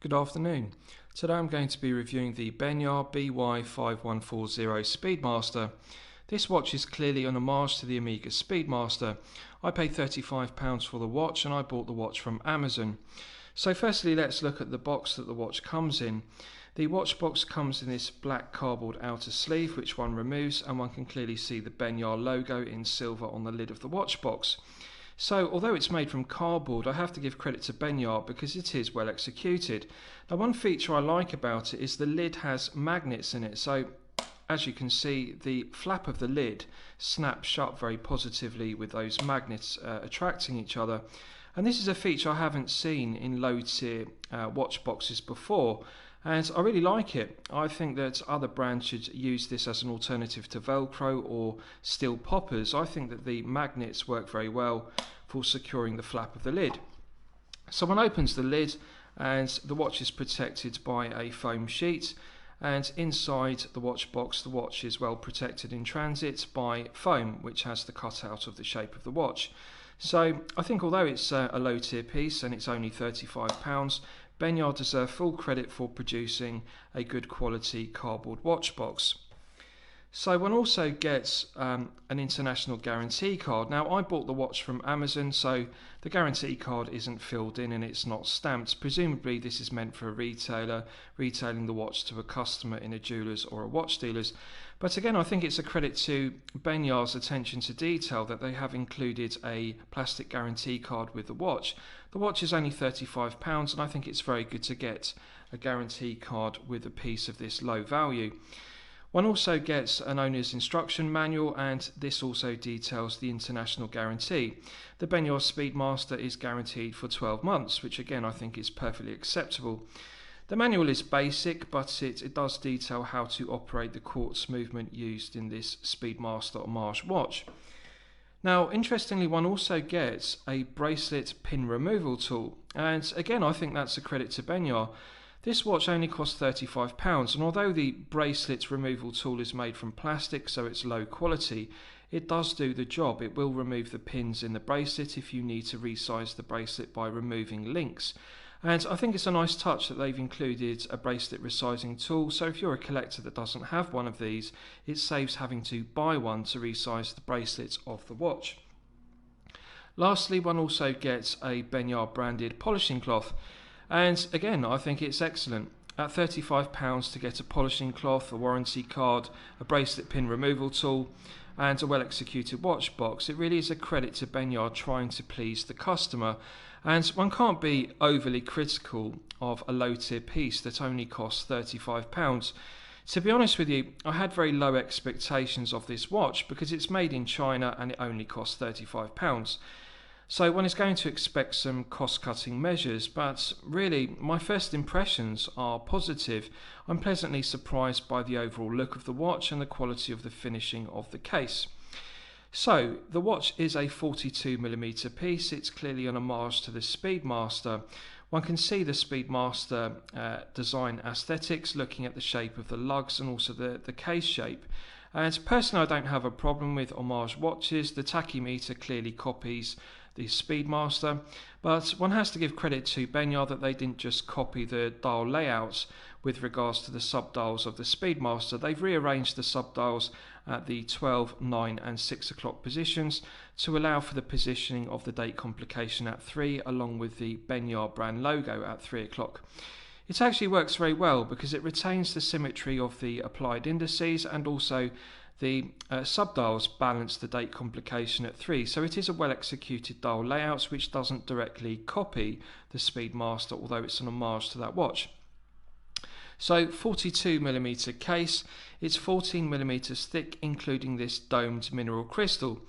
Good afternoon. Today I'm going to be reviewing the Benyar BY-5140 Speedmaster. This watch is clearly an homage to the Amiga Speedmaster. I paid £35 for the watch and I bought the watch from Amazon. So firstly, let's look at the box that the watch comes in. The watch box comes in this black cardboard outer sleeve which one removes, and one can clearly see the Benyar logo in silver on the lid of the watch box. So although it's made from cardboard, I have to give credit to Benyar because it is well executed. Now, one feature I like about it is the lid has magnets in it. So as you can see, the flap of the lid snaps shut very positively with those magnets attracting each other. And this is a feature I haven't seen in low tier watch boxes before, and I really like it. I think that other brands should use this as an alternative to Velcro or steel poppers. I think that the magnets work very well for securing the flap of the lid. So one opens the lid and the watch is protected by a foam sheet, and inside the watch box the watch is well protected in transit by foam which has the cutout of the shape of the watch. So I think although it's a low tier piece and it's only £35, Benyar deserve full credit for producing a good quality cardboard watch box. So one also gets an international guarantee card. Now, I bought the watch from Amazon, so the guarantee card isn't filled in and it's not stamped. Presumably this is meant for a retailer retailing the watch to a customer in a jeweller's or a watch dealer's. But again, I think it's a credit to Benyar's attention to detail that they have included a plastic guarantee card with the watch. The watch is only £35 and I think it's very good to get a guarantee card with a piece of this low value. One also gets an owner's instruction manual, and this also details the international guarantee. The Benyar Speedmaster is guaranteed for 12 months, which again I think is perfectly acceptable. The manual is basic, but it does detail how to operate the quartz movement used in this Speedmaster homage watch. Now, interestingly, one also gets a bracelet pin removal tool, and again I think that's a credit to Benyar. This watch only costs £35, and although the bracelet removal tool is made from plastic, so it's low quality, it does do the job. It will remove the pins in the bracelet if you need to resize the bracelet by removing links. And I think it's a nice touch that they've included a bracelet resizing tool, so if you're a collector that doesn't have one of these, it saves having to buy one to resize the bracelets of the watch. Lastly, one also gets a Benyar branded polishing cloth. And again, I think it's excellent. At £35 to get a polishing cloth, a warranty card, a bracelet pin removal tool, and a well executed watch box, it really is a credit to Benyar trying to please the customer. And one can't be overly critical of a low tier piece that only costs £35. To be honest with you, I had very low expectations of this watch because it's made in China and it only costs £35. So one is going to expect some cost-cutting measures, but really my first impressions are positive. I'm pleasantly surprised by the overall look of the watch and the quality of the finishing of the case. So the watch is a 42mm piece. It's clearly an homage to the Speedmaster. One can see the Speedmaster design aesthetics looking at the shape of the lugs and also the case shape. And personally, I don't have a problem with homage watches. The tachymeter clearly copies the Speedmaster, but one has to give credit to Benyar that they didn't just copy the dial layouts with regards to the subdials of the Speedmaster. They've rearranged the subdials at the 12, 9 and 6 o'clock positions to allow for the positioning of the date complication at 3 along with the Benyar brand logo at 3 o'clock. It actually works very well because it retains the symmetry of the applied indices, and also the subdials balance the date complication at 3, so it is a well executed dial layout which doesn't directly copy the Speedmaster, although it's an homage to that watch. So 42mm case, it's 14mm thick, including this domed mineral crystal.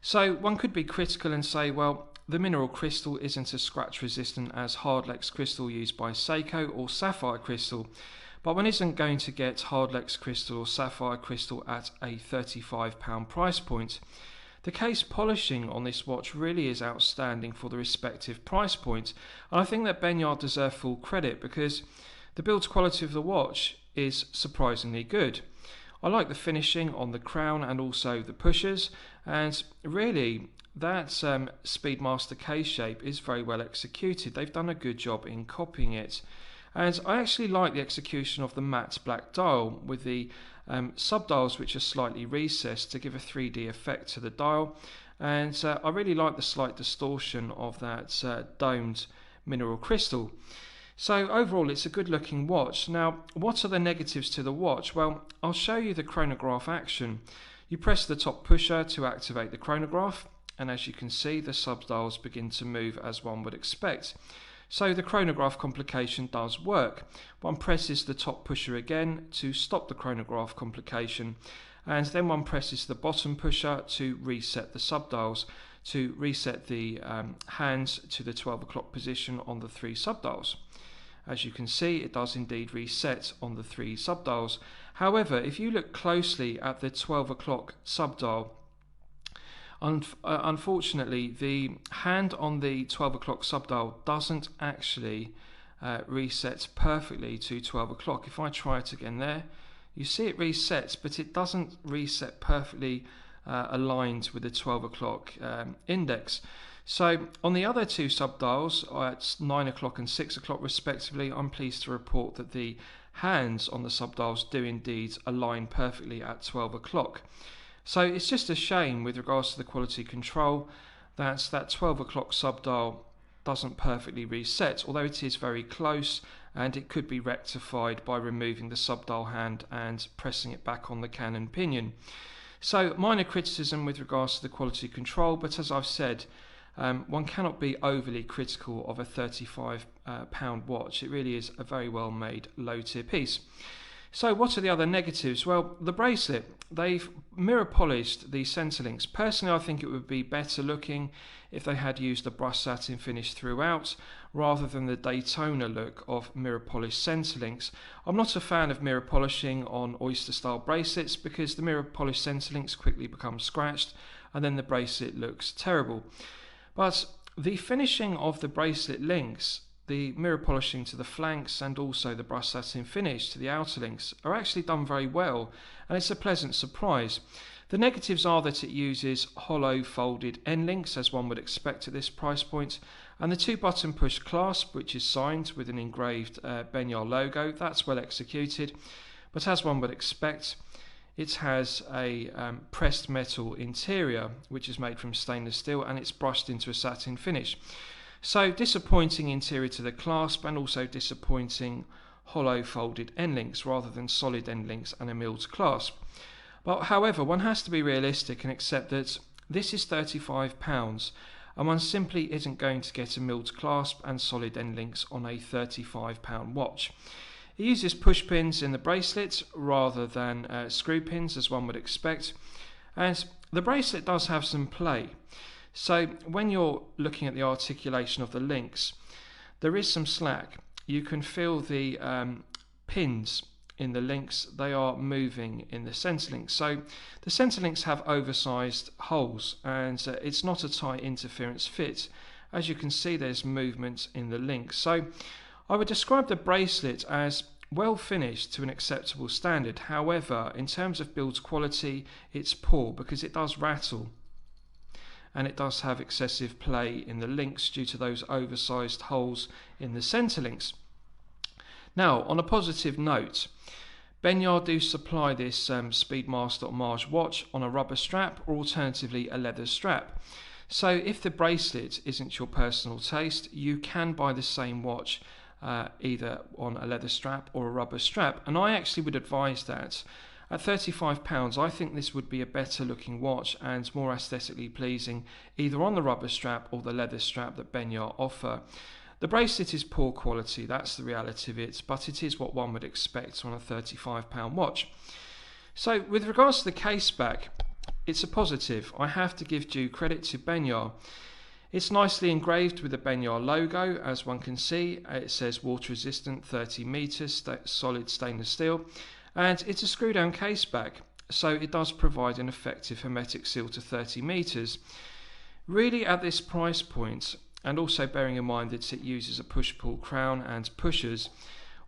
So one could be critical and say, well, the mineral crystal isn't as scratch resistant as Hardlex crystal used by Seiko or sapphire crystal. But one isn't going to get Hardlex crystal or sapphire crystal at a £35 price point. The case polishing on this watch really is outstanding for the respective price point, and I think that Benyar deserve full credit because the build quality of the watch is surprisingly good. I like the finishing on the crown and also the pushers, and really that Speedmaster case shape is very well executed. They've done a good job in copying it. And I actually like the execution of the matte black dial with the sub-dials which are slightly recessed to give a 3D effect to the dial. And I really like the slight distortion of that domed mineral crystal. So overall it's a good looking watch. Now what are the negatives to the watch? Well, I'll show you the chronograph action. You press the top pusher to activate the chronograph, and as you can see the sub-dials begin to move as one would expect. So the chronograph complication does work. One presses the top pusher again to stop the chronograph complication, and then one presses the bottom pusher to reset the sub-dials, to reset the hands to the 12 o'clock position on the 3 sub-dials. As you can see, it does indeed reset on the 3 sub-dials. However, if you look closely at the 12 o'clock sub-dial, unfortunately the hand on the 12 o'clock sub-dial doesn't actually reset perfectly to 12 o'clock. If I try it again there, you see it resets, but it doesn't reset perfectly aligned with the 12 o'clock index. So on the other 2 sub-dials at 9 o'clock and 6 o'clock respectively, I'm pleased to report that the hands on the sub-dials do indeed align perfectly at 12 o'clock. So it's just a shame with regards to the quality control that 12 o'clock sub-dial doesn't perfectly reset, although it is very close, and it could be rectified by removing the sub-dial hand and pressing it back on the Canon pinion. So minor criticism with regards to the quality control, but as I've said, one cannot be overly critical of a £35 watch. It really is a very well made low tier piece. So what are the other negatives? Well, the bracelet, they've mirror polished the centre links. Personally, I think it would be better looking if they had used a brushed satin finish throughout rather than the Daytona look of mirror polished centre links. I'm not a fan of mirror polishing on oyster style bracelets because the mirror polished centre links quickly become scratched and then the bracelet looks terrible. But the finishing of the bracelet links, the mirror polishing to the flanks and also the brushed satin finish to the outer links are actually done very well, and it's a pleasant surprise. The negatives are that it uses hollow folded end links as one would expect at this price point, and the 2 button push clasp, which is signed with an engraved Benyar logo, that's well executed, but as one would expect, it has a pressed metal interior which is made from stainless steel and it's brushed into a satin finish. So disappointing interior to the clasp and also disappointing hollow folded end links rather than solid end links and a milled clasp. But however, one has to be realistic and accept that this is £35 and one simply isn't going to get a milled clasp and solid end links on a £35 watch. It uses push pins in the bracelet rather than screw pins as one would expect, and the bracelet does have some play. So when you're looking at the articulation of the links, there is some slack. You can feel the pins in the links, they are moving in the centre links. So the centre links have oversized holes and it's not a tight interference fit. As you can see, there's movement in the links. So I would describe the bracelet as well finished to an acceptable standard. However, in terms of build quality, it's poor because it does rattle and it does have excessive play in the links due to those oversized holes in the centre links. Now, on a positive note, Benyar do supply this Speedmaster Homage watch on a rubber strap or alternatively a leather strap. So if the bracelet isn't your personal taste, you can buy the same watch either on a leather strap or a rubber strap, and I actually would advise that. At £35 I think this would be a better looking watch and more aesthetically pleasing either on the rubber strap or the leather strap that Benyar offer. The bracelet is poor quality, that's the reality of it, but it is what one would expect on a £35 watch. So with regards to the case back, it's a positive. I have to give due credit to Benyar. It's nicely engraved with the Benyar logo, as one can see. It says water resistant 30 meters, solid stainless steel, and it's a screw down case back, so it does provide an effective hermetic seal to 30 meters. Really at this price point, and also bearing in mind that it uses a push-pull crown and pushers,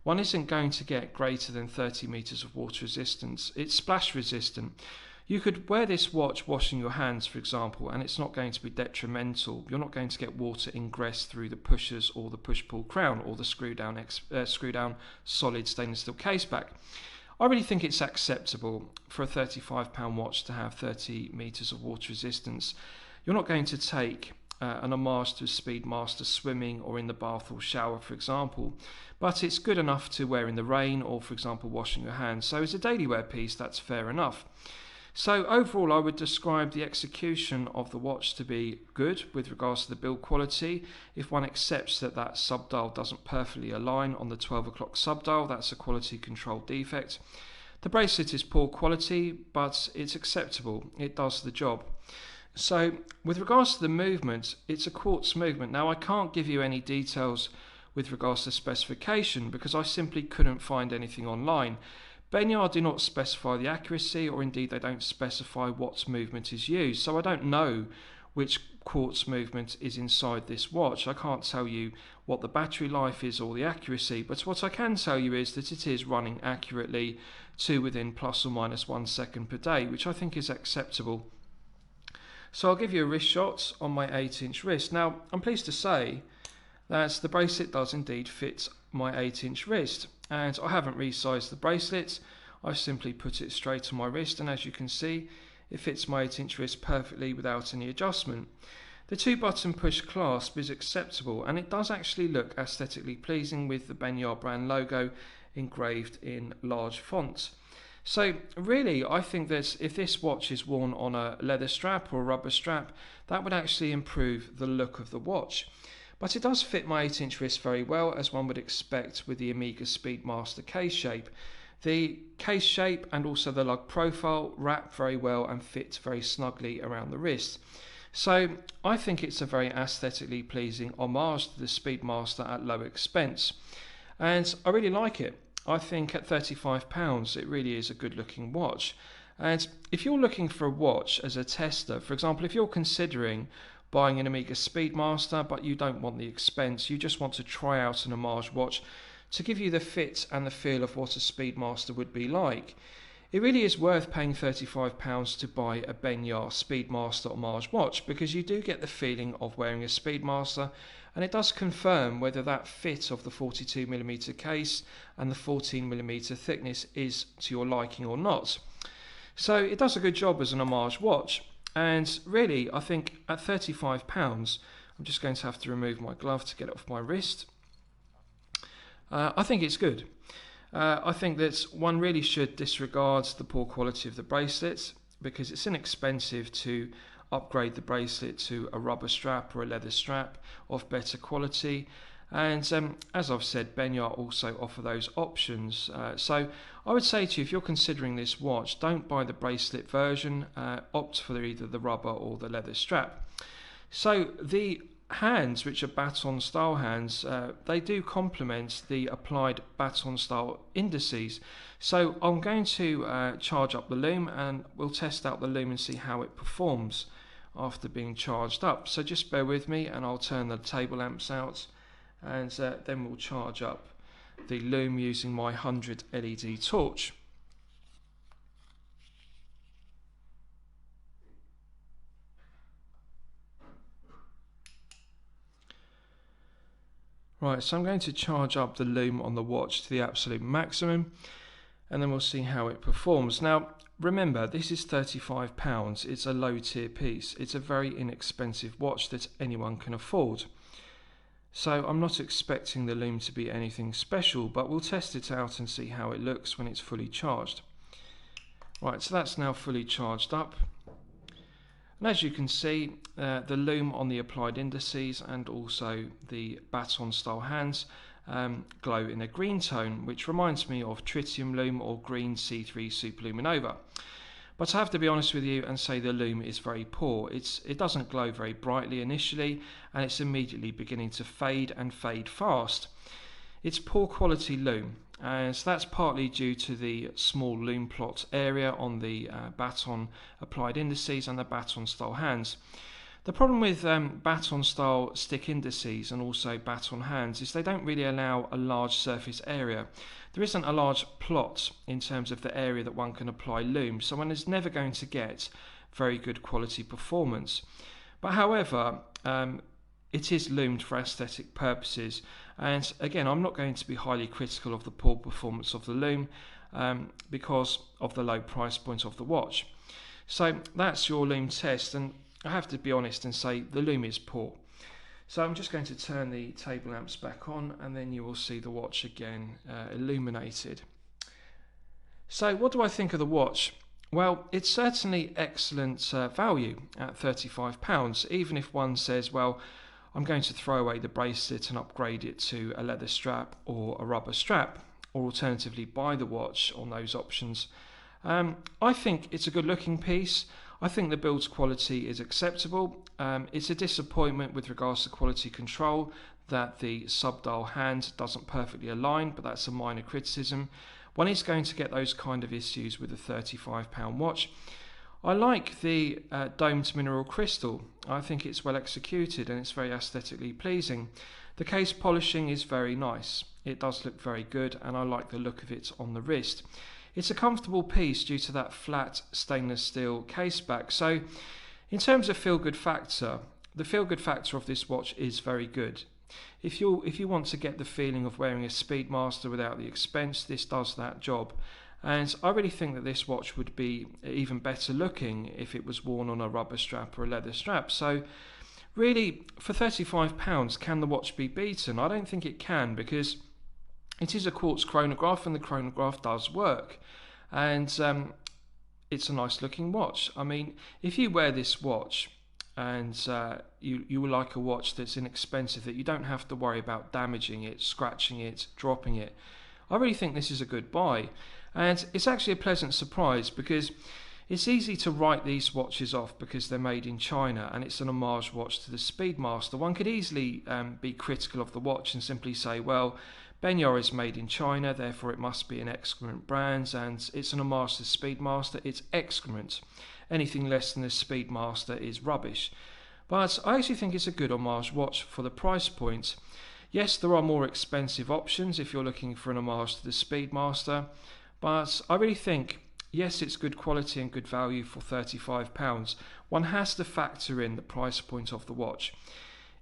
one isn't going to get greater than 30 meters of water resistance. It's splash resistant. You could wear this watch washing your hands, for example, and it's not going to be detrimental. You're not going to get water ingress through the pushers or the push-pull crown or the screw-down solid stainless steel case back. I really think it's acceptable for a £35 watch to have 30 metres of water resistance. You're not going to take an homage to Speedmaster swimming or in the bath or shower, for example, but it's good enough to wear in the rain or, for example, washing your hands. So as a daily wear piece, that's fair enough. So overall, I would describe the execution of the watch to be good with regards to the build quality. If one accepts that that subdial doesn't perfectly align on the 12 o'clock subdial, that's a quality control defect. The bracelet is poor quality, but it's acceptable. It does the job. So with regards to the movement, it's a quartz movement. Now I can't give you any details with regards to specification because I simply couldn't find anything online. Benyar do not specify the accuracy, or indeed they don't specify what movement is used, so I don't know which quartz movement is inside this watch. I can't tell you what the battery life is or the accuracy, but what I can tell you is that it is running accurately to within plus or minus 1 second per day, which I think is acceptable. So I'll give you a wrist shot on my 8-inch wrist. Now I'm pleased to say that the bracelet does indeed fit my 8-inch wrist, and I haven't resized the bracelet. I've simply put it straight on my wrist, and as you can see, it fits my 8-inch wrist perfectly without any adjustment. The 2-button push clasp is acceptable, and it does actually look aesthetically pleasing with the Benyar brand logo engraved in large font. So really, I think that if this watch is worn on a leather strap or a rubber strap, that would actually improve the look of the watch. But it does fit my 8-inch wrist very well, as one would expect with the Omega Speedmaster case shape. The case shape and also the lug profile wrap very well and fit very snugly around the wrist. So I think it's a very aesthetically pleasing homage to the Speedmaster at low expense. And I really like it. I think at £35 it really is a good looking watch. And if you're looking for a watch as a tester, for example, if you're considering buying an Omega Speedmaster but you don't want the expense, you just want to try out an homage watch to give you the fit and the feel of what a Speedmaster would be like, it really is worth paying £35 to buy a Benyar Speedmaster homage watch, because you do get the feeling of wearing a Speedmaster, and it does confirm whether that fit of the 42mm case and the 14mm thickness is to your liking or not. So it does a good job as an homage watch. And really, I think at £35, I'm just going to have to remove my glove to get it off my wrist. I think it's good. I think that one really should disregard the poor quality of the bracelet, because it's inexpensive to upgrade the bracelet to a rubber strap or a leather strap of better quality. And as I've said, Benyar also offer those options. So I would say to you, if you're considering this watch, don't buy the bracelet version, opt for either the rubber or the leather strap. So the hands, which are baton style hands, they do complement the applied baton style indices. So I'm going to charge up the Lume, and we'll test out the Lume and see how it performs after being charged up. So just bear with me, and I'll turn the table lamps out, and then we'll charge up the Lume using my 100 LED torch. Right, so I'm going to charge up the Lume on the watch to the absolute maximum, and then we'll see how it performs. Now remember, this is £35, it's a low tier piece, it's a very inexpensive watch that anyone can afford. So I'm not expecting the Lume to be anything special, but we'll test it out and see how it looks when it's fully charged. Right, so that's now fully charged up. And as you can see, the Lume on the applied indices and also the baton style hands glow in a green tone, which reminds me of tritium Lume or green C3 superluminova. But I have to be honest with you and say the Lume is very poor. It doesn't glow very brightly initially, and it's immediately beginning to fade and fade fast. It's poor quality Lume, and so that's partly due to the small Lume plot area on the baton applied indices and the baton style hands. The problem with baton style stick indices and also baton hands is they don't really allow a large surface area. There isn't a large plot in terms of the area that one can apply lume, so one is never going to get very good quality performance. But however, it is lumed for aesthetic purposes, and again, I'm not going to be highly critical of the poor performance of the lume because of the low price point of the watch. So that's your lume test, and I have to be honest and say the lume is poor. So I'm just going to turn the table lamps back on, and then you will see the watch again illuminated. So what do I think of the watch? Well, it's certainly excellent value at £35, even if one says, well, I'm going to throw away the bracelet and upgrade it to a leather strap or a rubber strap, or alternatively buy the watch on those options. I think it's a good looking piece. I think the build quality is acceptable. It's a disappointment with regards to quality control that the subdial hand doesn't perfectly align, but that's a minor criticism. One is going to get those kind of issues with a £35 watch. I like the domed mineral crystal. I think it's well executed and it's very aesthetically pleasing. The case polishing is very nice. It does look very good, and I like the look of it on the wrist. It's a comfortable piece due to that flat stainless steel case back. So in terms of feel-good factor, the feel-good factor of this watch is very good. If you want to get the feeling of wearing a Speedmaster without the expense, this does that job. And I really think that this watch would be even better looking if it was worn on a rubber strap or a leather strap. So really, for £35, can the watch be beaten? I don't think it can, because it is a quartz chronograph, and the chronograph does work, and it's a nice looking watch. I mean, if you wear this watch and you will like a watch that's inexpensive, that you don't have to worry about damaging it, scratching it, dropping it, I really think this is a good buy. And it's actually a pleasant surprise, because it's easy to write these watches off because they're made in China and it's an homage watch to the Speedmaster. One could easily be critical of the watch and simply say, well, Benyar is made in China, therefore it must be an excrement brand, and it's an homage to the Speedmaster. It's excrement. Anything less than the Speedmaster is rubbish. But I actually think it's a good homage watch for the price point. Yes, there are more expensive options if you're looking for an homage to the Speedmaster, but I really think, yes, it's good quality and good value for £35. One has to factor in the price point of the watch.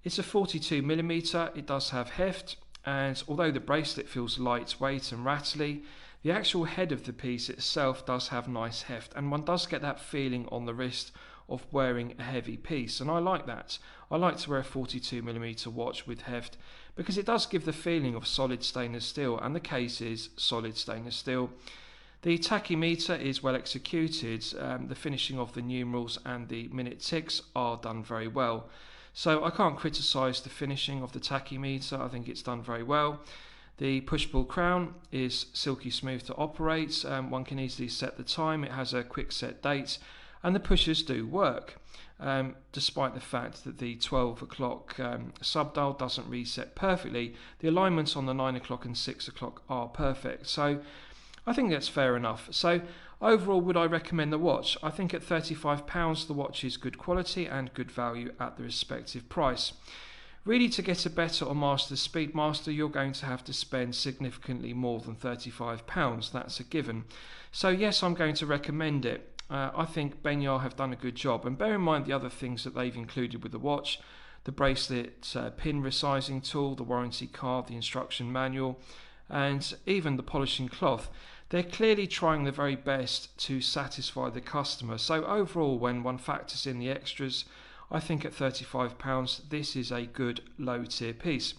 It's a 42mm, it does have heft, and although the bracelet feels lightweight and rattly, the actual head of the piece itself does have nice heft, and one does get that feeling on the wrist of wearing a heavy piece, and I like that. I like to wear a 42mm watch with heft because it does give the feeling of solid stainless steel, and the case is solid stainless steel. The tachymeter is well executed. The finishing of the numerals and the minute ticks are done very well. So I can't criticise the finishing of the tachymeter. I think it's done very well. The push-pull crown is silky smooth to operate. One can easily set the time. It has a quick set date, and the pushers do work, despite the fact that the 12 o'clock subdial doesn't reset perfectly. The alignments on the 9 o'clock and 6 o'clock are perfect. So I think that's fair enough. So overall, would I recommend the watch? I think at £35 the watch is good quality and good value at the respective price. Really, to get a better homage to the Speedmaster, you're going to have to spend significantly more than £35. That's a given. So yes, I'm going to recommend it. I think Benyar have done a good job, and bear in mind the other things that they've included with the watch: the bracelet pin resizing tool, the warranty card, the instruction manual, and even the polishing cloth. They're clearly trying their very best to satisfy the customer. So overall, when one factors in the extras, I think at £35 this is a good low tier piece.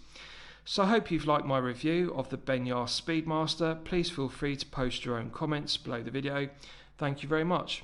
So I hope you've liked my review of the Benyar Speedmaster. Please feel free to post your own comments below the video. Thank you very much.